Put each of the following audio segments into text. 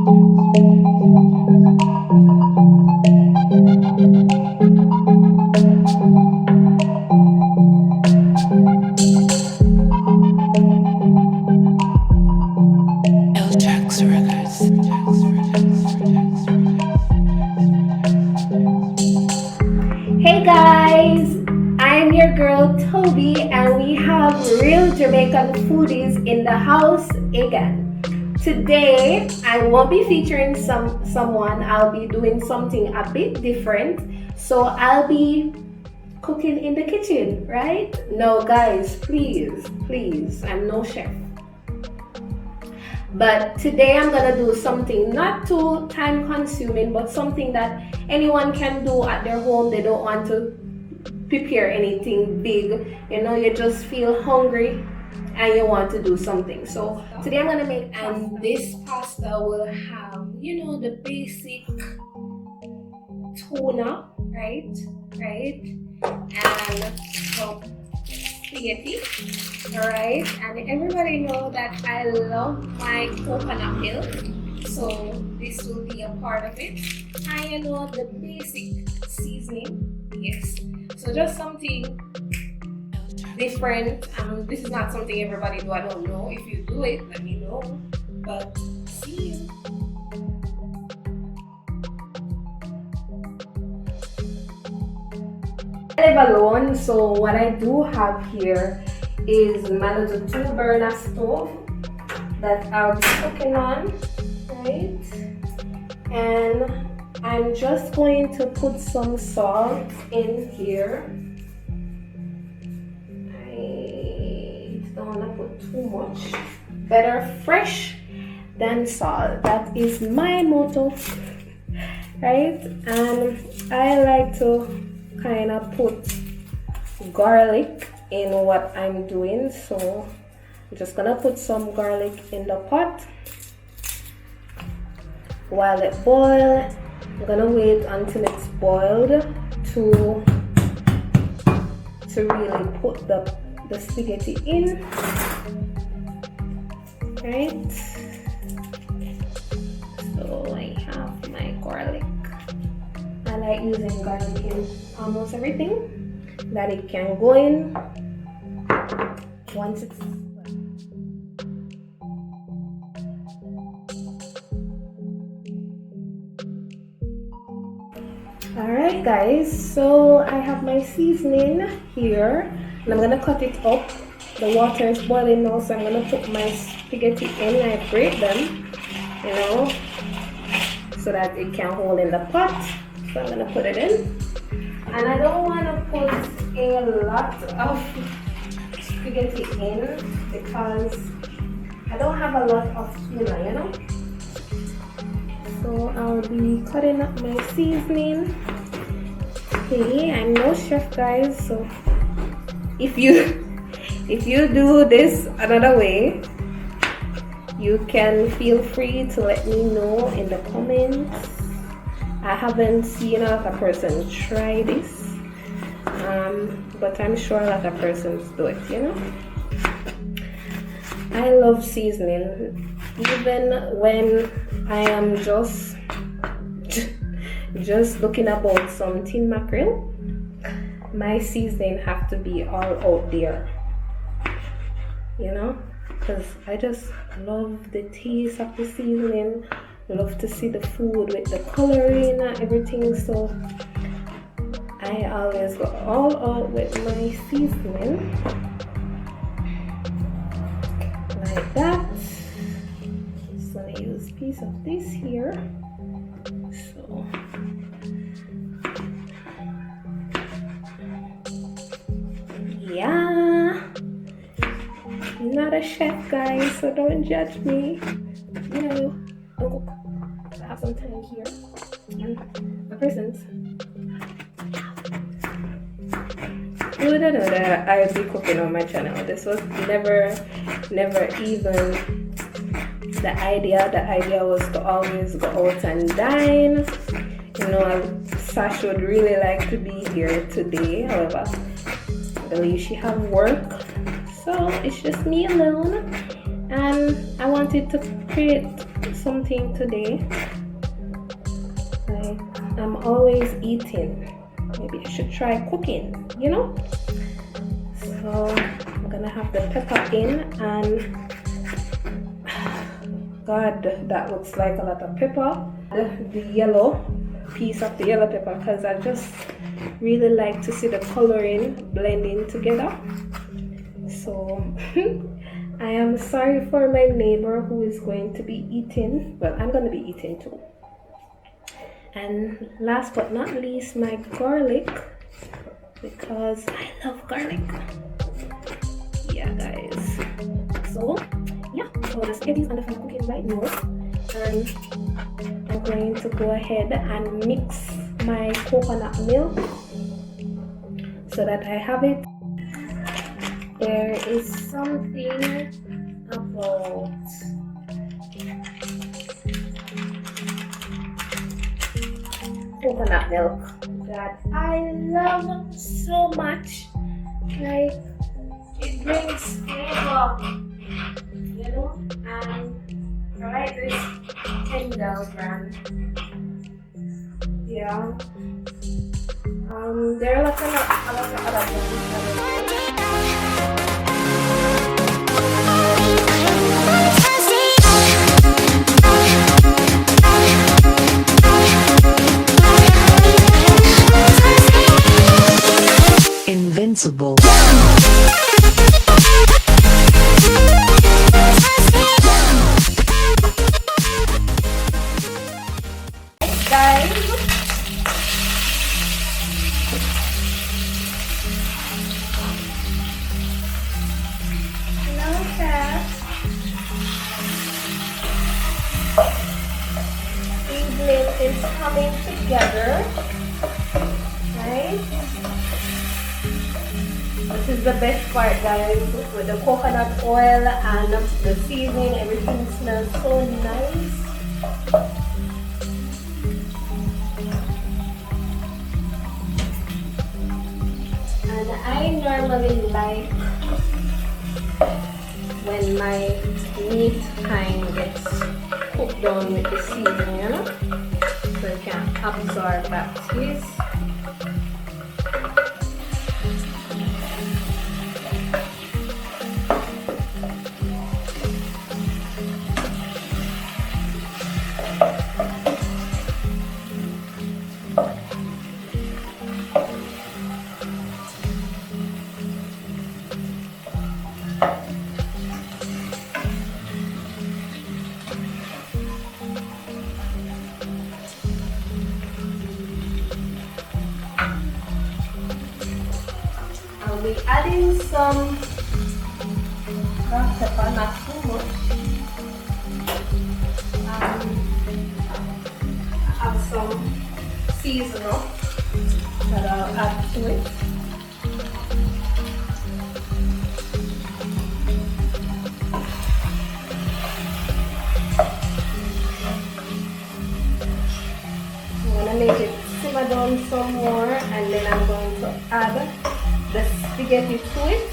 Hey guys, I'm your girl Toby and we have real Jamaican foodies in the house again. Today I won't be featuring someone, I'll be doing something a bit different. So I'll be cooking in the kitchen, right? No guys, please, I'm no chef. But today I'm gonna do something not too time consuming, but something that anyone can do at their home. They don't want to prepare anything big, you know, you just feel hungry and you want to do something. So today I'm gonna make, and this pasta will have, you know, the basic tuna, right, and some spaghetti, all right. And everybody know that I love my coconut milk, so this will be a part of it. And you know, the basic seasoning, yes. So just something different. This is not something everybody do. I don't know. If you do it, let me know. But see you. I live alone, so what I do have here is my little 2-burner stove that I'll be cooking on, right? And I'm just going to put some salt in here. I don't want to put too much. Better fresh than salt. That is my motto, right? And I like to kind of put garlic in what I'm doing, so I'm just gonna put some garlic in the pot while it boils. I'm gonna wait until it's boiled to really put the spaghetti in, right? So I have my garlic. I like using garlic in almost everything that it can go in once it's alright guys, so I have my seasoning here and I'm gonna cut it up. The water is boiling now, so I'm gonna put my spaghetti in. I break them, you know, so that it can hold in the pot. So I'm gonna put it in. And I don't want to put a lot of spaghetti in because I don't have a lot of tuna, you know. So I'll be cutting up my seasoning. Okay, I'm no chef guys, so if you do this another way, you can feel free to let me know in the comments. I haven't seen a lot of persons try this, but I'm sure a lot of persons do it, you know. I love seasoning, even when I am just looking about some tin mackerel. My seasoning have to be all out there, you know, because I just love the taste of the seasoning. Love to see the food with the coloring and everything, so I always go all out with my seasoning like that. So I use a piece of this here. So yeah, I'm not a chef guys, so don't judge me, you know. Oh, I have some time here. And the persons. I'll be cooking on my channel. This was never even the idea. The idea was to always go out and dine. You know, Sash would really like to be here today. However, I believe she have work, so it's just me alone. And I wanted to create something today. Like, I'm always eating. Maybe I should try cooking, you know? So I'm gonna have the pepper in, and God, that looks like a lot of pepper. The yellow piece of the yellow pepper, because I just really like to see the coloring blending together. So I am sorry for my neighbor who is going to be eating. Well, I'm going to be eating too. And last but not least, my garlic, because I love garlic. Yeah, guys. So yeah, so the spaghetti is on the fire cooking right now, and I'm going to go ahead and mix my coconut milk so that I have it. There is something about coconut milk that I love so much. Like, it brings flavor, you know, and I like this 10 brand. Yeah. There are a lot of other brands. Invincible. Guys, look at evening is coming together, right? This is the best part, guys, with the coconut oil and the seasoning. Everything smells so nice. And I normally like when my meat kind gets cooked down with the seasoning, you know, so it can absorb that taste. I'll be adding some black pepper, not too much. I have some seasoning that I'll add to it. I'm gonna make it simmer down some more, and then I'm going to add the spaghetti to it.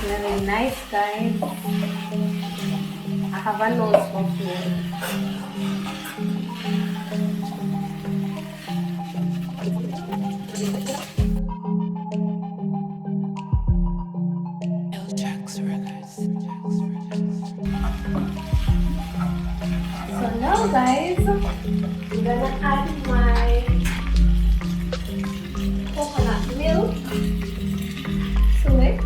Very nice, guys. I have a nose for food. So now, guys, I'm gonna add my coconut milk to it.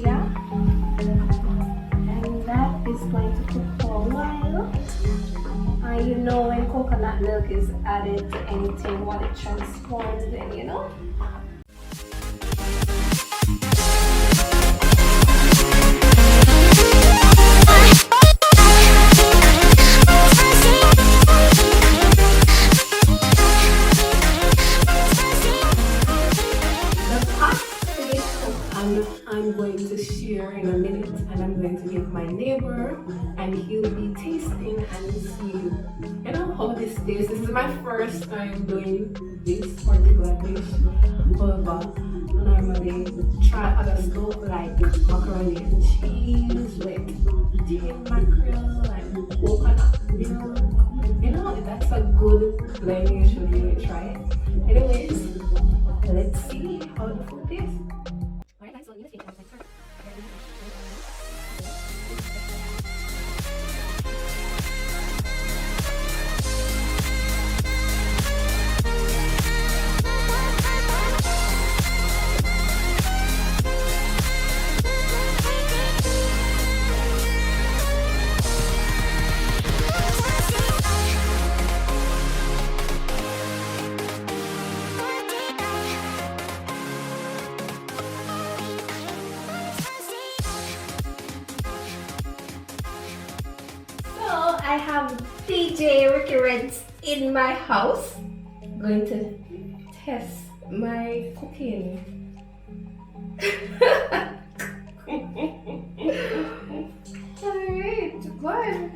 Yeah, and that is going to cook for a while. And you know, when coconut milk is added to anything, what it transforms in, you know. and I'm going to share in a minute, and I'm going to give my neighbor, and he'll be tasting and see, how this tastes. This is my first time doing this particular dish. However, normally try other stuff like macaroni and cheese with dine mackerel and coconut milk. That's a good blend. You should really try it. Anyways, let's see how the food tastes. Alright guys, so you take I have DJ Records in my house. I'm going to test my cooking. Alright, good.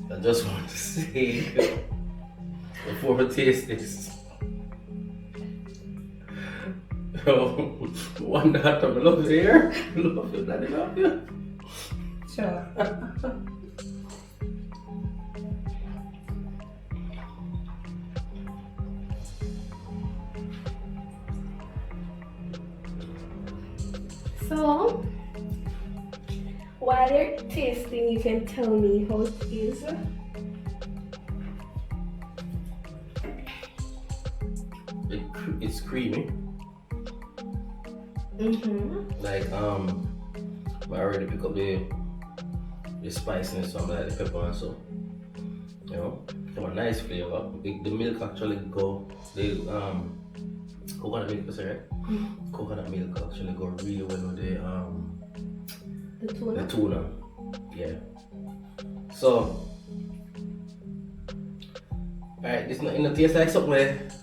I just want to say before we taste this. One that I love here. Love you, daddy, love you. Sure. So, while you're tasting, you can tell me how it is. It's creamy. Like I already pick up the spiciness from like the pepper and so. From a nice flavor. The milk actually go coconut milk, right? Coconut milk actually go really well with the tuna. Yeah. So alright, this not taste like something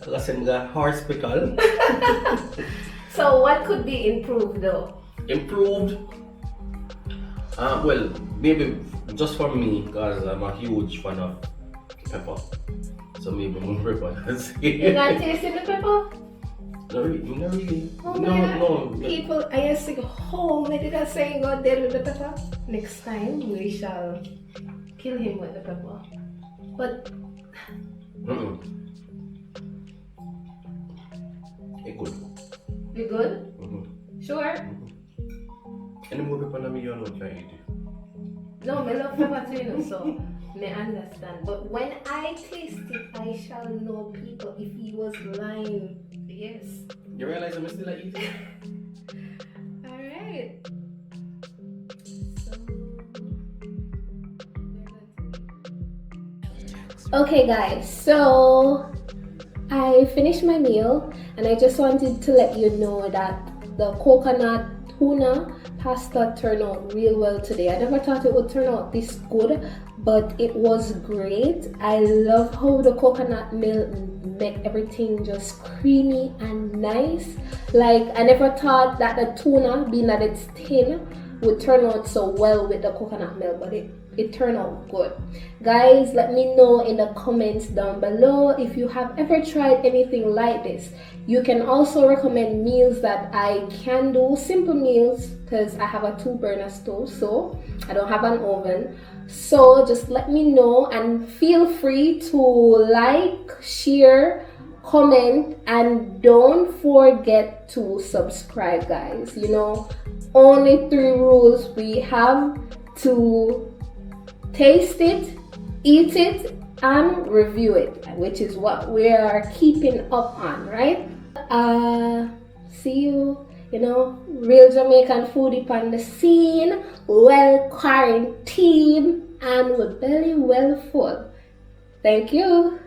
like a horse pickle. So what could be improved though? Improved? Well, maybe just for me, because I'm a huge fan of pepper. So maybe more pepper. You not tasting the pepper? Not really. Oh No. People, I used to go home. Did I say go deal with the pepper? Next time we shall kill him with the pepper. But It's good. you good? Sure? Any more pepper than me, you don't try it. No, I love pepper too, so I understand. But when I taste it, I shall know people if he was lying. Yes. You realize I'm still eating? Alright. Okay guys, so I finished my meal and I just wanted to let you know that the coconut tuna pasta turned out real well today. I never thought it would turn out this good, but it was great. I love how the coconut milk make everything just creamy and nice. Like, I never thought that the tuna, being that it's thin, would turn out so well with the coconut milk, but it turned out good. Guys, let me know in the comments down below if you have ever tried anything like this. You can also recommend meals that I can do, simple meals, because I have a 2-burner stove, so I don't have an oven. So just let me know and feel free to like, share, comment, and don't forget to subscribe, guys. Only 3 rules we have: to taste it, eat it, and review it, which is what we are keeping up on, right? See you, real Jamaican foodie on the scene, well quarantined, and with belly well full. Thank you.